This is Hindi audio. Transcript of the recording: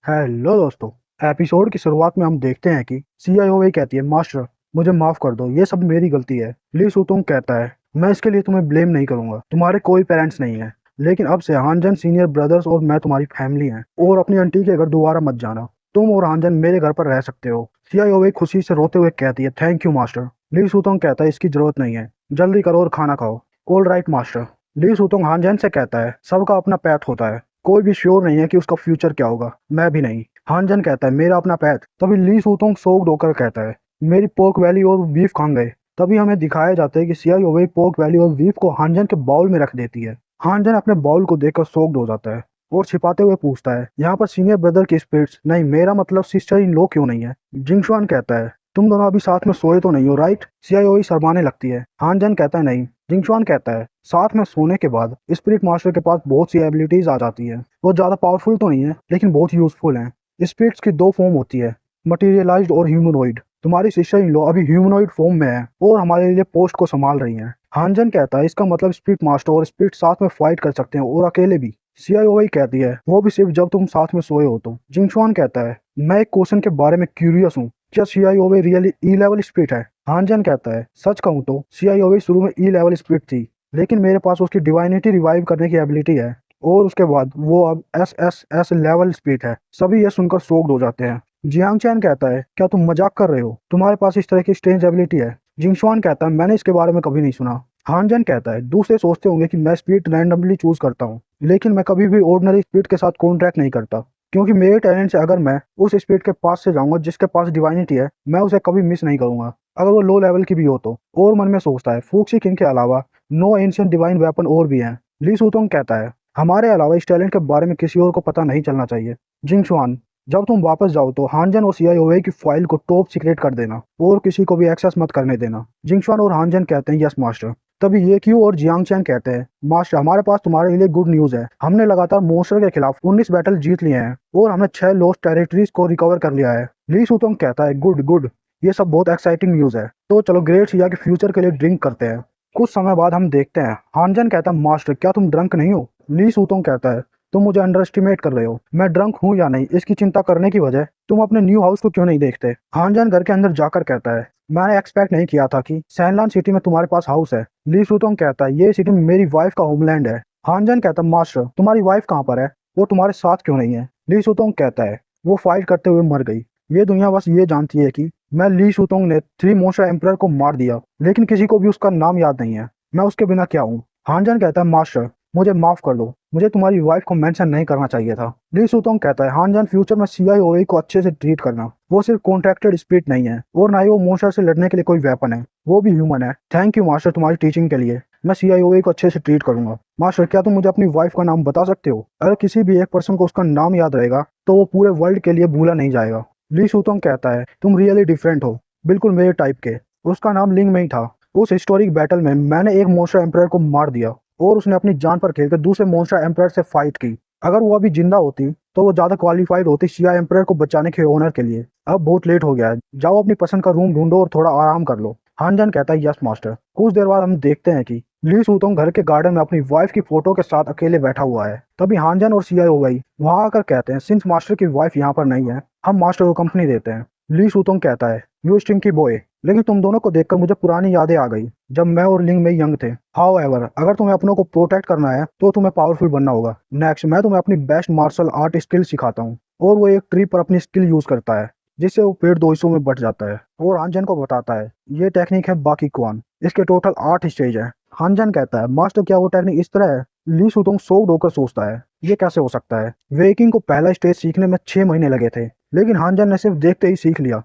हेलो दोस्तों। एपिसोड की शुरुआत में हम देखते हैं कि सीआईओ कहती है, मास्टर मुझे माफ कर दो, ये सब मेरी गलती है। ली सुतोंग कहता है, मैं इसके लिए तुम्हें ब्लेम नहीं करूंगा, तुम्हारे कोई पेरेंट्स नहीं है। लेकिन अब से हानजन सीनियर ब्रदर्स और मैं तुम्हारी फैमिली हैं, और अपनी आंटी के घर दोबारा मत जाना। तुम और हानजन मेरे घर पर रह सकते हो। सीआईओ खुशी से रोते हुए कहती है, थैंक यू मास्टर। ली सुतोंग कहता है, इसकी जरूरत नहीं है, जल्दी करो और खाना खाओ। All right master. Li Sutong Hanjan से कहता है, सबका अपना पैथ होता है, कोई भी श्योर नहीं है कि उसका फ्यूचर क्या होगा, मैं भी नहीं। हानजन कहता है, मेरा अपना पैथ। तभी ली सूतोंग सोक्ड होकर कहता है, मेरी पोर्क वैली और बीफ कहाँ गए। तभी हमें दिखाया जाता है कि सियाई ओवई पोर्क वैली और बीफ को हानजन के बाउल में रख देती है। हानजन अपने बाउल को देखकर सोक्ड हो जाता है और छिपाते हुए पूछता है, यहाँ पर सीनियर ब्रदर की स्पिरिट्स नहीं, मेरा मतलब सिस्टर इन लॉ क्यों नहीं है। जिंगशुआन कहता है, तुम दोनों अभी साथ में सोए तो नहीं हो, राइट। सियाई शर्माने लगती है। हानजन कहता है, नहीं। जिंगशुआन कहता है, साथ में सोने के बाद स्पिरिट मास्टर के पास बहुत सी एबिलिटीज आ जाती है। वो ज्यादा पावरफुल तो नहीं है, लेकिन बहुत यूजफुल हैं। स्पिरिट्स की दो फॉर्म होती है, मटेरियलाइज्ड और ह्यूमनोइड। तुम्हारी सिस्टर इन लॉ अभी ह्यूमनोइड फॉर्म में है और हमारे लिए पोस्ट को संभाल रही हैं। हानजन कहता है, इसका मतलब स्पिरिट मास्टर और स्पिरिट साथ में फाइट कर सकते हैं और अकेले भी। सीआईओ कहती है, वो भी सिर्फ जब तुम साथ में सोए हो तो। जिंगशुआन कहता है, मैं एक क्वेश्चन के बारे में क्यूरियस हूँ, क्या सीआईओ रियली ई लेवल स्पिरिट है। हानजन कहता है, सच कहूँ तो सीआईओ शुरू में ई लेवल स्पिरिट थी, लेकिन मेरे पास उसकी डिवाइनिटी रिवाइव करने की एबिलिटी है, और उसके बाद वो अब एस लेवल स्पिरिट है। सभी ये सुनकर शॉक्ड हो जाते हैं। जियांग चैन कहता है, क्या तुम मजाक कर रहे हो, तुम्हारे पास इस तरह की स्ट्रेंज एबिलिटी है। जिंगशुआन कहता है, मैंने इसके बारे में कभी नहीं सुना। हानजन कहता है, दूसरे सोचते होंगे कि मैं स्पिरिट रैंडमली चूज करता हूँ, लेकिन मैं कभी भी ऑर्डिनरी स्पिरिट के साथ कॉन्ट्रैक्ट नहीं करता, क्योंकि मेरे टैलेंट से अगर मैं उस स्पिरिट के पास से जाऊंगा जिसके पास डिवाइनिटी है, मैं उसे कभी मिस नहीं करूंगा, अगर वो लो लेवल की भी हो तो। और मन में सोचता है, फूक्सी किंग के अलावा नो एंशिएंट डिवाइन वेपन और भी हैं। ली सूतोंग कहता है, हमारे अलावा इस टैलेंट के बारे में किसी और को पता नहीं चलना चाहिए। जिंगशुआन, जब तुम वापस जाओ तो हानजन और सीआईओए की फाइल को टॉप सीक्रेट कर देना और किसी को भी एक्सेस मत करने देना। जिंगशुआन और हानजन कहते हैं, यस मास्टर। तभी ये क्यू और जियांग चैन कहते हैं, मास्टर हमारे पास तुम्हारे लिए गुड न्यूज है, हमने लगातार मॉन्स्टर के खिलाफ 19 बैटल जीत लिए हैं और हमने 6 लॉस्ट टेरिटरीज को रिकवर कर लिया है। ली सूतोंग कहता है, गुड गुड, ये सब बहुत एक्साइटिंग न्यूज है, तो चलो ग्रेट सिया के फ्यूचर के लिए ड्रिंक करते हैं। कुछ समय बाद हम देखते हैं, हानजन कहता है, मास्टर क्या तुम ड्रंक नहीं हो। ली सूतोंग कहता है, तुम मुझे अंडर एस्टिमेट कर रहे हो, मैं ड्रंक हूँ या नहीं इसकी चिंता करने की बजाय तुम अपने न्यू हाउस को क्यों नहीं देखते। हानजन घर के अंदर जाकर कहता है, मैंने एक्सपेक्ट नहीं किया था कि सैनलान सिटी में तुम्हारे पास हाउस है। ली सूतोंग कहता है, ये सिटी मेरी वाइफ का होमलैंड है। हानजन कहता है, मास्टर तुम्हारी वाइफ कहाँ पर है, वो तुम्हारे साथ क्यों नहीं है। ली सूतोंग कहता है, वो फाइट करते हुए मर गई। ये दुनिया बस ये जानती है कि मैं ली सूतोंग ने 3 मोस्टर एम्परर को मार दिया, लेकिन किसी को भी उसका नाम याद नहीं है, मैं उसके बिना क्या हूँ। हानजन कहता है, मास्टर मुझे माफ कर दो, मुझे तुम्हारी वाइफ को मेंशन नहीं करना चाहिए था। ली सूतोंग कहता है, हानजन फ्यूचर में सीआईओए को अच्छे से ट्रीट करना, वो सिर्फ कॉन्ट्रैक्टेड स्पिरिट नहीं है और ना ही वो मोस्टर से लड़ने के लिए कोई वेपन है, वो भी ह्यूमन है। थैंक यू मास्टर तुम्हारी टीचिंग के लिए, मैं सीआईओए को अच्छे से ट्रीट करूंगा। मास्टर क्या तुम मुझे अपनी वाइफ का नाम बता सकते हो, अगर किसी भी एक पर्सन को उसका नाम याद रहेगा तो वो पूरे वर्ल्ड के लिए भूला नहीं जाएगा। ली सूतोंग कहता है, तुम रियली डिफरेंट हो, बिल्कुल मेरे टाइप के। उसका नाम लिंग में ही था। उस हिस्टोरिक बैटल में मैंने एक मोस्टर एम्परर को मार दिया और उसने अपनी जान पर खेलकर दूसरे मोस्टर एम्परर से फाइट की। अगर वो अभी जिंदा होती तो वो ज्यादा क्वालिफाइड होती शिया एम्परर को बचाने के ऑनर के लिए। अब बहुत लेट हो गया है, जाओ अपनी पसंद का रूम ढूंढो और थोड़ा आराम कर लो। हानजन कहता है, यस मास्टर। कुछ देर बाद हम देखते हैं कि ली सूतोंग घर के गार्डन में अपनी वाइफ की फोटो के साथ अकेले बैठा हुआ है। तभी हानजन और सीआईओ वहां आकर कहते हैं, सिंस मास्टर की वाइफ यहाँ पर नहीं है, हम मास्टर को कंपनी देते हैं। ली सूतोंग कहता है, यू स्टिंकी बॉय, लेकिन तुम दोनों को देखकर मुझे पुरानी यादें आ गई जब मैं और लिंग में यंग थे। हाउएवर, अगर तुम्हें अपनों को प्रोटेक्ट करना है तो तुम्हें पावरफुल बनना होगा। नेक्स्ट मैं तुम्हें अपनी बेस्ट मार्शल आर्ट स्किल सिखाता हूँ। और वो एक ट्री पर अपनी स्किल यूज करता है, जिससे वो पेड़ 2 हिस्सों में बट जाता है और हानजन को बताता है, ये टेक्निक है बाकी क्वान, इसके टोटल 8 स्टेज है। हानजन कहता है, मास्टर क्या वो टेक्निक इस तरह है। ली सुतोंग शॉक्ड होकर सोचता है, ये कैसे हो सकता है। वेकिंग को पहला स्टेज सीखने में 6 महीने लगे थे, लेकिन हानजन ने सिर्फ देखते ही सीख लिया।